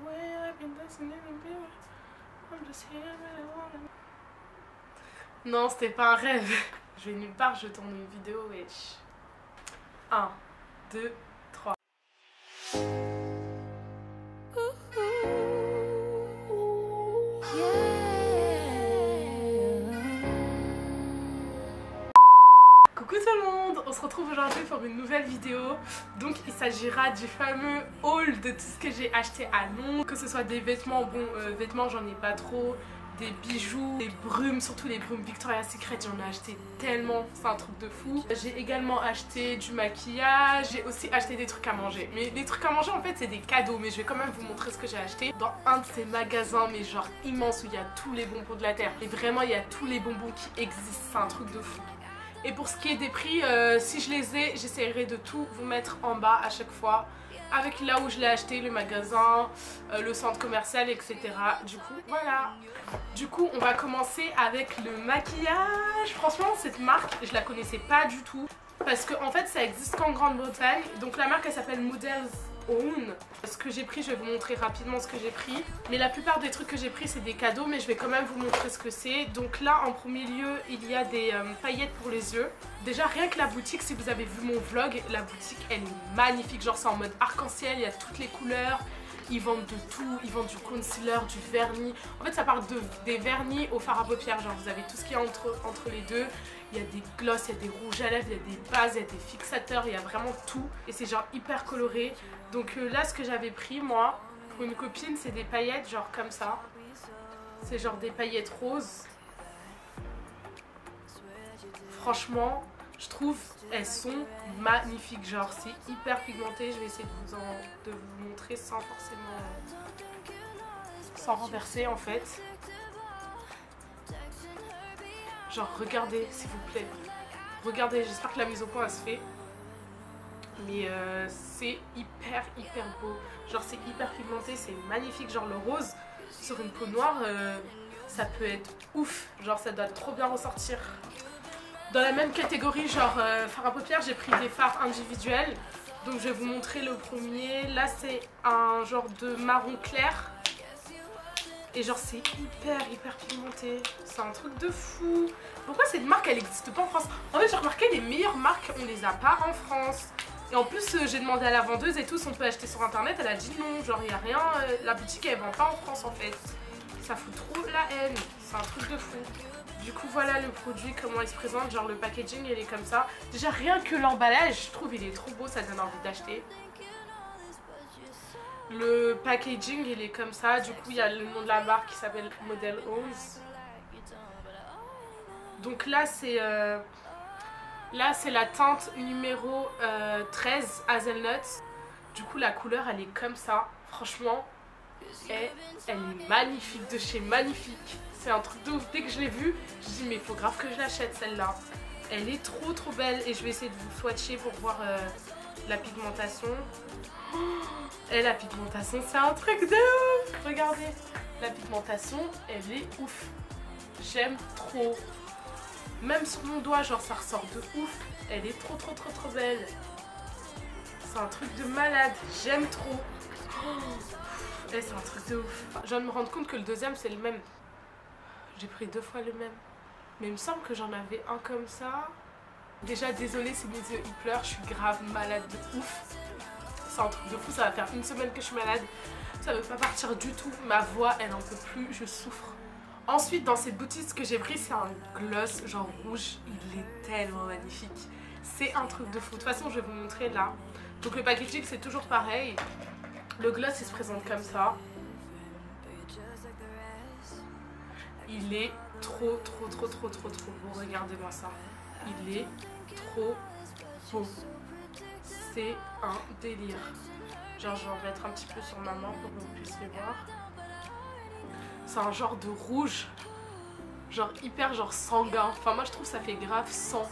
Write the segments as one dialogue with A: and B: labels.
A: way I've been listening and baby, I'm just here and I wanna... Non, c'était pas un rêve. Je vais nulle part, je tourne une vidéo, wesh. 1, 2, 3. Coucou tout le monde, on se retrouve aujourd'hui pour une nouvelle vidéo. Donc il s'agira du fameux haul de tout ce que j'ai acheté à Londres. Que ce soit des vêtements, bon vêtements j'en ai pas trop, des bijoux, des brumes, surtout les brumes Victoria's Secret, j'en ai acheté tellement, c'est un truc de fou. J'ai également acheté du maquillage, j'ai aussi acheté des trucs à manger. Mais les trucs à manger en fait c'est des cadeaux, mais je vais quand même vous montrer ce que j'ai acheté. Dans un de ces magasins, mais genre immense, où il y a tous les bonbons de la terre. Et vraiment il y a tous les bonbons qui existent, c'est un truc de fou. Et pour ce qui est des prix, si je les ai, j'essaierai de tout vous mettre en bas à chaque fois. Avec là où je l'ai acheté, le magasin, le centre commercial, etc. Du coup, voilà. Du coup, on va commencer avec le maquillage. Franchement, cette marque, je la connaissais pas du tout. Parce que en fait, ça existe qu'en Grande-Bretagne. Donc la marque, elle s'appelle Models Own. Ce que j'ai pris, je vais vous montrer rapidement ce que j'ai pris. Mais la plupart des trucs que j'ai pris, c'est des cadeaux. Mais je vais quand même vous montrer ce que c'est. Donc là, en premier lieu, il y a des paillettes pour les yeux. Déjà, rien que la boutique, si vous avez vu mon vlog, la boutique, elle est magnifique. Genre, c'est en mode arc-en-ciel, il y a toutes les couleurs. Ils vendent de tout, ils vendent du concealer, du vernis. En fait, ça part des vernis au fard à paupières. Genre, vous avez tout ce qu'il y a entre les deux. Il y a des glosses, il y a des rouges à lèvres, il y a des bases, il y a des fixateurs, il y a vraiment tout. Et c'est genre hyper coloré. Donc là, ce que j'avais pris, moi, pour une copine, c'est des paillettes, genre comme ça. C'est genre des paillettes roses. Franchement, je trouve elles sont magnifiques. Genre, c'est hyper pigmenté. Je vais essayer de vous montrer sans forcément... sans renverser, en fait. Genre, regardez, s'il vous plaît. Regardez, j'espère que la mise au point, elle se fait. Mais c'est hyper beau. Genre, c'est hyper pigmenté, c'est magnifique. Genre, le rose sur une peau noire, ça peut être ouf. Genre, ça doit trop bien ressortir. Dans la même catégorie, genre fard à paupières, j'ai pris des fards individuels. Donc, je vais vous montrer le premier. Là, c'est un genre de marron clair. Et genre c'est hyper pigmenté. C'est un truc de fou. Pourquoi cette marque elle n'existe pas en France? En fait j'ai remarqué les meilleures marques on les a pas en France. Et en plus j'ai demandé à la vendeuse et tout si on peut acheter sur internet. Elle a dit non, genre il y a rien, la boutique elle vend pas en France en fait. Ça fout trop la haine. C'est un truc de fou. Du coup voilà le produit, comment il se présente. Genre le packaging il est comme ça. Déjà rien que l'emballage je trouve il est trop beau, ça donne envie d'acheter. Le packaging il est comme ça, du coup il y a le nom de la marque qui s'appelle Model Owns. Donc là c'est la teinte numéro 13 Hazelnut. Du coup la couleur elle est comme ça, franchement elle est magnifique, de chez Magnifique. C'est un truc de ouf, dès que je l'ai vue, je me dis mais il faut grave que je l'achète celle-là. Elle est trop belle et je vais essayer de vous swatcher pour voir la pigmentation. Et la pigmentation c'est un truc de ouf. Regardez, la pigmentation elle est ouf. J'aime trop. Même sur mon doigt genre ça ressort de ouf. Elle est trop belle. C'est un truc de malade. J'aime trop. Et c'est un truc de ouf. Je viens de me rendre compte que le deuxième c'est le même. J'ai pris 2 fois le même. Mais il me semble que j'en avais un comme ça. Déjà désolée si mes yeux ils pleurent. Je suis grave malade de ouf. C'est un truc de fou, ça va faire 1 semaine que je suis malade. Ça veut pas partir du tout. Ma voix, elle en peut plus, je souffre. Ensuite, dans cette boutique, ce que j'ai pris, c'est un gloss genre rouge. Il est tellement magnifique. C'est un truc de fou. De toute façon, je vais vous montrer là. Donc le packaging, c'est toujours pareil. Le gloss, il se présente comme ça. Il est trop beau. Regardez-moi ça. Il est trop beau. C'est un délire. Genre je vais en mettre un petit peu sur ma main pour que vous puissiez voir. C'est un genre de rouge. Genre hyper genre sanguin. Enfin moi je trouve ça fait grave sang.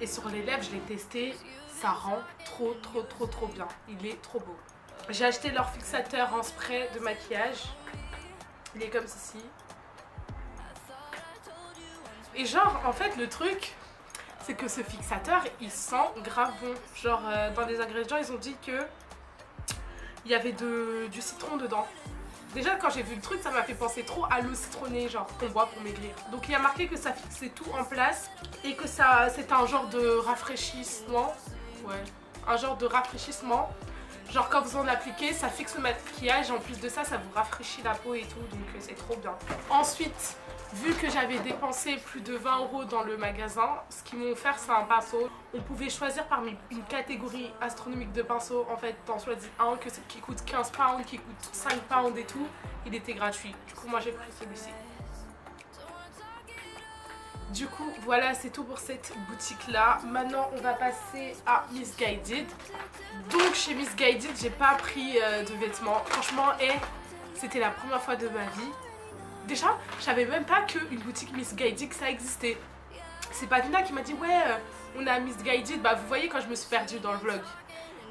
A: Et sur les lèvres je l'ai testé. Ça rend trop bien. Il est trop beau. J'ai acheté leur fixateur en spray de maquillage. Il est comme ceci. Et genre en fait le truc c'est que ce fixateur il sent grave bon. Genre dans les ingrédients ils ont dit que il y avait du citron dedans. Déjà quand j'ai vu le truc ça m'a fait penser trop à l'eau citronnée genre qu'on boit pour maigrir. Donc il y a marqué que ça fixait tout en place et que ça c'était un genre de rafraîchissement. Ouais, un genre de rafraîchissement. Genre quand vous en appliquez ça fixe le maquillage, en plus de ça ça vous rafraîchit la peau et tout, donc c'est trop bien. Ensuite, vu que j'avais dépensé plus de 20 € dans le magasin, ce qu'ils m'ont offert c'est un pinceau. On pouvait choisir parmi une catégorie astronomique de pinceaux. En fait t'en choisis un qui coûte 15 pounds, qui coûte 5 pounds et tout. Il était gratuit, du coup moi j'ai pris celui-ci. Du coup voilà, c'est tout pour cette boutique là. Maintenant on va passer à Missguided. Donc chez Missguided j'ai pas pris de vêtements. Franchement c'était la première fois de ma vie. Déjà je savais même pas qu'une boutique Missguided ça existait. C'est Pavina qui m'a dit ouais on a Missguided. Bah vous voyez quand je me suis perdue dans le vlog,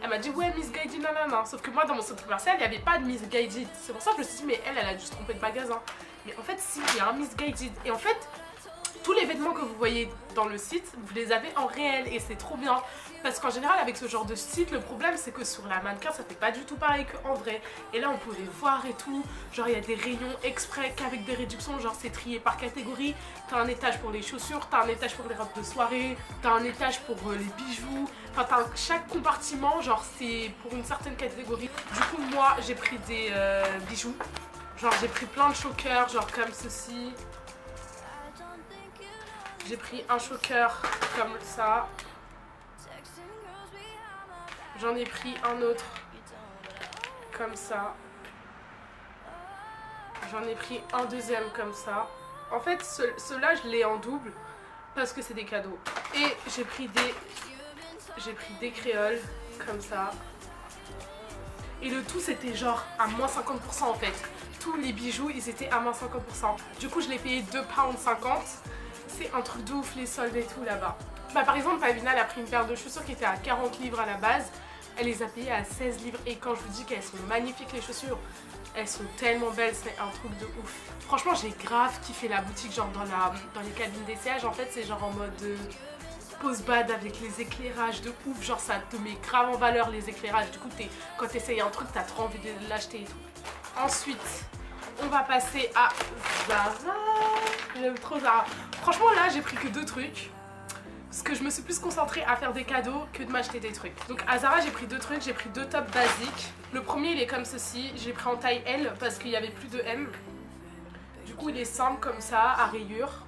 A: elle m'a dit ouais Missguided nanana. Sauf que moi dans mon centre commercial il n'y avait pas de Missguided. C'est pour ça que je me suis dit mais elle a dû se tromper de magasin. Mais en fait si, il y a un Missguided. Et en fait tous les vêtements que vous voyez dans le site, vous les avez en réel et c'est trop bien. Parce qu'en général avec ce genre de site, le problème c'est que sur la mannequin ça fait pas du tout pareil qu'en vrai. Et là on peut les voir et tout, genre il y a des rayons exprès qu'avec des réductions, genre c'est trié par catégorie. T'as un étage pour les chaussures, t'as un étage pour les robes de soirée, t'as un étage pour les bijoux. Enfin chaque compartiment genre c'est pour une certaine catégorie. Du coup moi j'ai pris des bijoux, genre j'ai pris plein de chokers genre comme ceci. J'ai pris un choker comme ça. J'en ai pris un autre comme ça. J'en ai pris un deuxième comme ça. En fait, ceux-là, je l'ai en double parce que c'est des cadeaux. Et j'ai pris des créoles comme ça. Et le tout, c'était genre à moins 50% en fait. Tous les bijoux, ils étaient à moins 50%. Du coup, je l'ai payé 2,50 £. C'est un truc de ouf les soldes et tout là-bas. Bah par exemple Pavina elle a pris une paire de chaussures qui était à 40 livres à la base. Elle les a payées à 16 livres et quand je vous dis qu'elles sont magnifiques les chaussures, elles sont tellement belles, c'est un truc de ouf. Franchement j'ai grave kiffé la boutique genre dans les cabines d'essayage. En fait c'est genre en mode pose bad avec les éclairages de ouf. Genre ça te met grave en valeur les éclairages. Du coup quand t'essayes un truc t'as trop envie de l'acheter et tout. Ensuite on va passer à Zara. J'aime trop Zara. Franchement là j'ai pris que 2 trucs. Parce que je me suis plus concentrée à faire des cadeaux que de m'acheter des trucs. Donc à Zara j'ai pris 2 trucs. J'ai pris 2 tops basiques. Le premier il est comme ceci. J'ai pris en taille L parce qu'il n'y avait plus de M. Du coup il est simple comme ça à rayures.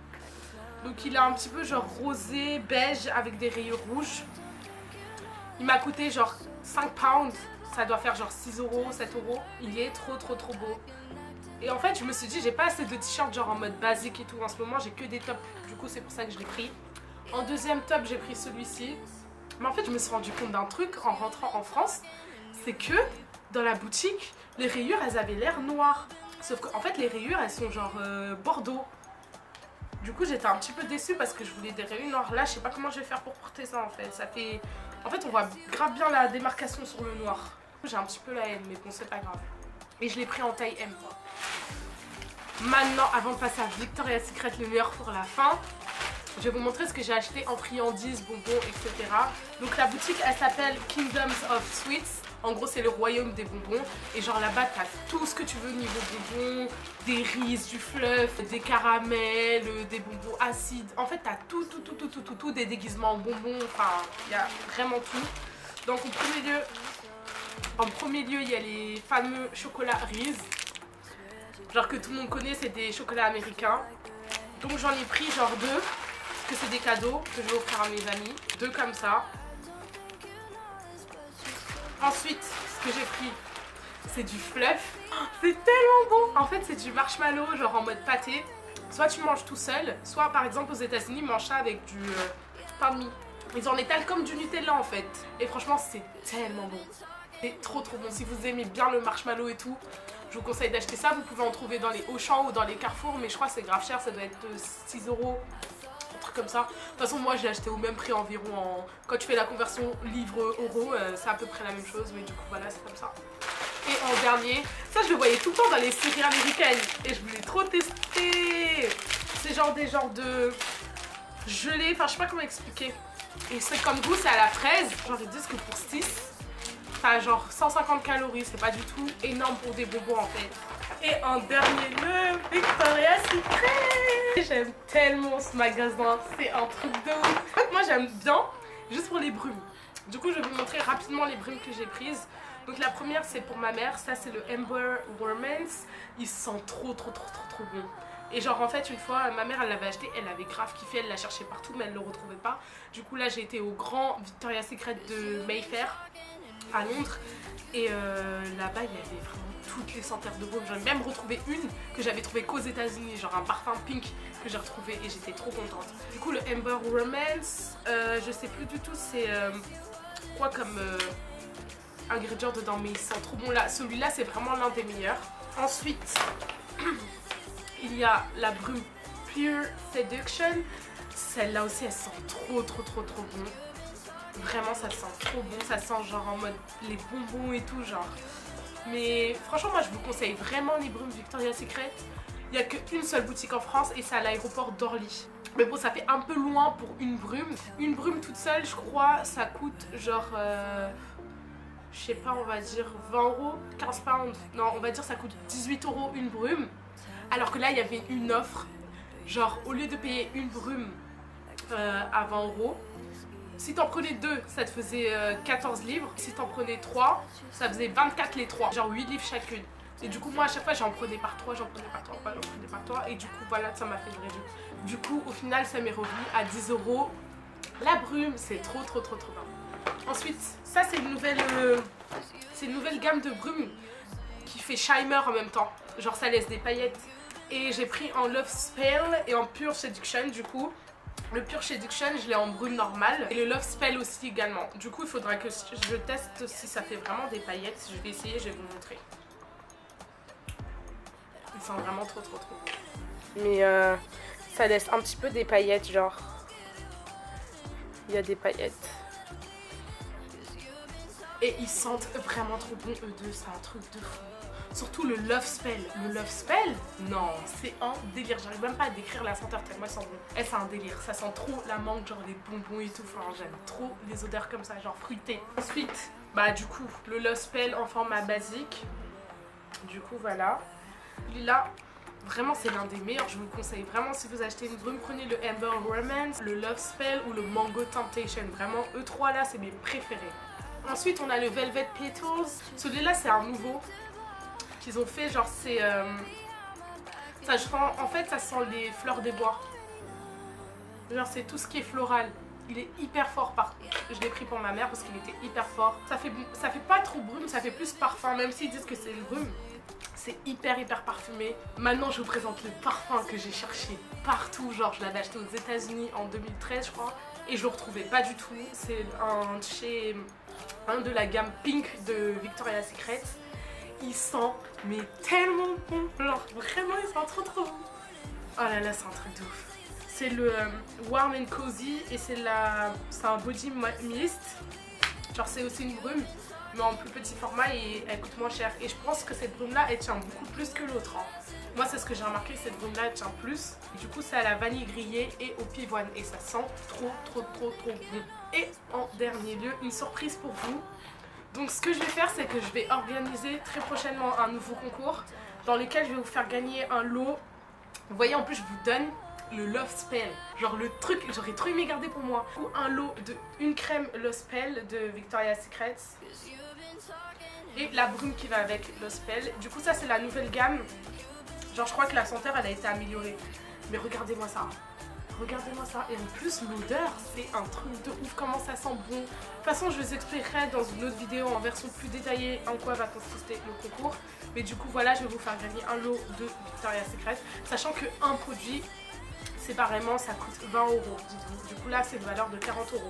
A: Donc il est un petit peu genre rosé, beige avec des rayures rouges. Il m'a coûté genre 5 pounds. Ça doit faire genre 6 €, 7 €. Il est trop beau. Et en fait je me suis dit j'ai pas assez de t-shirts genre en mode basique et tout en ce moment, j'ai que des tops, du coup c'est pour ça que je l'ai pris. En deuxième top j'ai pris celui-ci. Mais en fait je me suis rendu compte d'un truc en rentrant en France, c'est que dans la boutique les rayures elles avaient l'air noires. Sauf qu'en fait les rayures elles sont genre bordeaux. Du coup j'étais un petit peu déçue parce que je voulais des rayures noires. Là je sais pas comment je vais faire pour porter ça en fait. Ça fait... En fait on voit grave bien la démarcation sur le noir. J'ai un petit peu la haine mais bon c'est pas grave. Et je l'ai pris en taille M. Maintenant, avant de passer à Victoria's Secret, le meilleur pour la fin, je vais vous montrer ce que j'ai acheté en friandises, bonbons, etc. Donc la boutique, elle s'appelle Kingdoms of Sweets. En gros, c'est le royaume des bonbons. Et genre là-bas, t'as tout ce que tu veux niveau bonbons, des riz, du fluff, des caramels, des bonbons acides. En fait, t'as tout, des déguisements en bonbons. Enfin, il y a vraiment tout. Donc en premier lieu, il y a les fameux chocolats Reese. Genre que tout le monde connaît, c'est des chocolats américains. Donc j'en ai pris genre 2, parce que c'est des cadeaux que je vais offrir à mes amis. 2 comme ça. Ensuite, ce que j'ai pris, c'est du fluff. C'est tellement bon. En fait, c'est du marshmallow, genre en mode pâté. Soit tu manges tout seul, soit par exemple aux États-Unis, ils mangent ça avec du pain de mie. Ils en étalent comme du Nutella en fait. Et franchement, c'est tellement bon. C'est trop bon. Si vous aimez bien le marshmallow et tout, je vous conseille d'acheter ça. Vous pouvez en trouver dans les Auchan ou dans les Carrefour, mais je crois que c'est grave cher, ça doit être 6 €, un truc comme ça. De toute façon moi je l'ai acheté au même prix environ quand tu fais la conversion livre-euro, c'est à peu près la même chose, mais du coup voilà c'est comme ça. Et en dernier, ça je le voyais tout le temps dans les séries américaines et je voulais trop tester. C'est genre des genres de gelée, enfin je sais pas comment expliquer. Et c'est comme goût, c'est à la fraise, genre ils disent que pour 6, t'as genre 150 calories, c'est pas du tout énorme pour des bonbons en fait. Et en dernier, le Victoria's Secret. J'aime tellement ce magasin, c'est un truc de ouf. En fait, moi j'aime bien, juste pour les brumes. Du coup, je vais vous montrer rapidement les brumes que j'ai prises. Donc la première, c'est pour ma mère, ça c'est le Amber Romance. Il sent trop bon. Et genre en fait une fois ma mère elle l'avait acheté, elle avait grave kiffé, elle l'a cherché partout mais elle le retrouvait pas. Du coup là j'ai été au grand Victoria's Secret de Mayfair à Londres et là-bas il y avait vraiment toutes les senteurs de brume. J'en ai même retrouvé une que j'avais trouvée qu'aux États-Unis, genre un parfum pink que j'ai retrouvé et j'étais trop contente. Du coup le Amber Romance, je sais plus du tout c'est quoi comme ingrédients dedans mais il sent trop bon là. Celui-là c'est vraiment l'un des meilleurs. Ensuite il y a la brume Pure Seduction. Celle-là aussi, elle sent trop bon. Vraiment, ça sent trop bon. Ça sent genre en mode les bonbons et tout, genre. Mais franchement, moi, je vous conseille vraiment les brumes Victoria's Secret. Il n'y a qu'une seule boutique en France et c'est à l'aéroport d'Orly. Mais bon, ça fait un peu loin pour une brume. Une brume toute seule, je crois, ça coûte genre... je sais pas, on va dire 20 €, 15 pounds. Non, on va dire ça coûte 18 € une brume. Alors que là, il y avait une offre, genre au lieu de payer une brume à 20 €, si t'en prenais 2, ça te faisait 14 livres. Si t'en prenais 3, ça faisait 24 les 3, genre 8 livres chacune. Et du coup, moi à chaque fois, j'en prenais par 3, et du coup, voilà, ça m'a fait une réduction. Du coup, au final, ça m'est revenu à 10 €. La brume, c'est trop bien. Ensuite, ça, c'est une nouvelle gamme de brume qui fait shimmer en même temps. Genre, ça laisse des paillettes. Et j'ai pris en Love Spell et en Pure Seduction du coup. Le Pure Seduction je l'ai en brume normale et le Love Spell aussi également. Du coup il faudra que je teste si ça fait vraiment des paillettes. Je vais essayer, je vais vous montrer. Ils sont vraiment trop bon. Mais ça laisse un petit peu des paillettes genre. Il y a des paillettes. Et ils sentent vraiment trop bon eux deux, c'est un truc de fou. Surtout le Love Spell. Le Love Spell, non, c'est un délire. J'arrive même pas à décrire la senteur tellement elles sont bon. Eh, c'est un délire. Ça sent trop la menthe, genre les bonbons et tout. Enfin, j'aime trop les odeurs comme ça, genre fruitées. Ensuite, bah du coup, le Love Spell en format basique. Du coup, voilà. Celui-là, vraiment, c'est l'un des meilleurs. Je vous le conseille vraiment si vous achetez une brume. Prenez le Amber Romance, le Love Spell ou le Mango Temptation. Vraiment, eux trois là, c'est mes préférés. Ensuite, on a le Velvet Petals. Celui-là, c'est un nouveau qu'ils ont fait, genre c'est en fait ça sent les fleurs des bois, genre c'est tout ce qui est floral. Il est hyper fort par contre, je l'ai pris pour ma mère parce qu'il était hyper fort. Ça fait pas trop brume, ça fait plus parfum, même s'ils disent que c'est une brume, c'est hyper parfumé. Maintenant je vous présente le parfum que j'ai cherché partout, genre je l'avais acheté aux États-Unis en 2013 je crois et je le retrouvais pas du tout. C'est un de la gamme Pink de Victoria's Secret. Il sent mais tellement bon, genre vraiment il sent trop bon. Oh là là, c'est un truc de ouf. C'est le Warm and Cozy et c'est un body mist. Genre c'est aussi une brume mais en plus petit format et elle coûte moins cher. Et je pense que cette brume là elle tient beaucoup plus que l'autre hein. Moi c'est ce que j'ai remarqué, cette brume là elle tient plus. Du coup c'est à la vanille grillée et au pivoine et ça sent trop bon. Et en dernier lieu, une surprise pour vous. Donc ce que je vais faire, c'est que je vais organiser très prochainement un nouveau concours dans lequel je vais vous faire gagner un lot. Vous voyez, en plus je vous donne le Love Spell, genre le truc, j'aurais trop aimé garder pour moi. Ou un lot de une crème Love Spell de Victoria's Secret et la brume qui va avec Love Spell. Du coup ça c'est la nouvelle gamme. Genre je crois que la senteur elle a été améliorée. Mais regardez-moi ça. Regardez-moi ça, et en plus l'odeur c'est un truc de ouf, comment ça sent bon. De toute façon je vous expliquerai dans une autre vidéo en version plus détaillée en quoi va consister le concours. Mais du coup voilà, je vais vous faire gagner un lot de Victoria's Secret, sachant qu'un produit séparément ça coûte 20 €, dites-vous. Du coup là c'est une valeur de 40 €.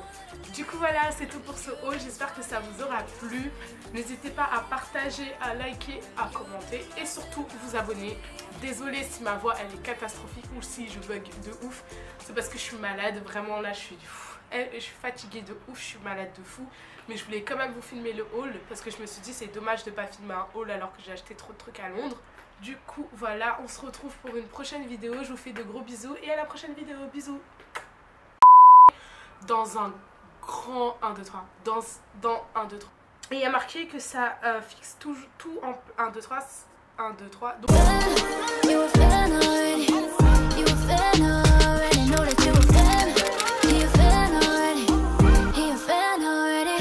A: Du coup voilà, c'est tout pour ce haul, j'espère que ça vous aura plu. N'hésitez pas à partager, à liker, à commenter et surtout vous abonner. Désolée si ma voix elle est catastrophique ou si je bug de ouf, c'est parce que je suis malade, vraiment là je suis fatiguée de ouf, je suis malade de fou. Mais je voulais quand même vous filmer le haul parce que je me suis dit c'est dommage de pas filmer un haul alors que j'ai acheté trop de trucs à Londres. Du coup voilà, on se retrouve pour une prochaine vidéo, je vous fais de gros bisous et à la prochaine vidéo, bisous. Dans un grand 1, 2, 3, dans 1, 2, 3. Et il y a marqué que ça fixe tout en 1, 2, 3 1, 2, 3. Donc...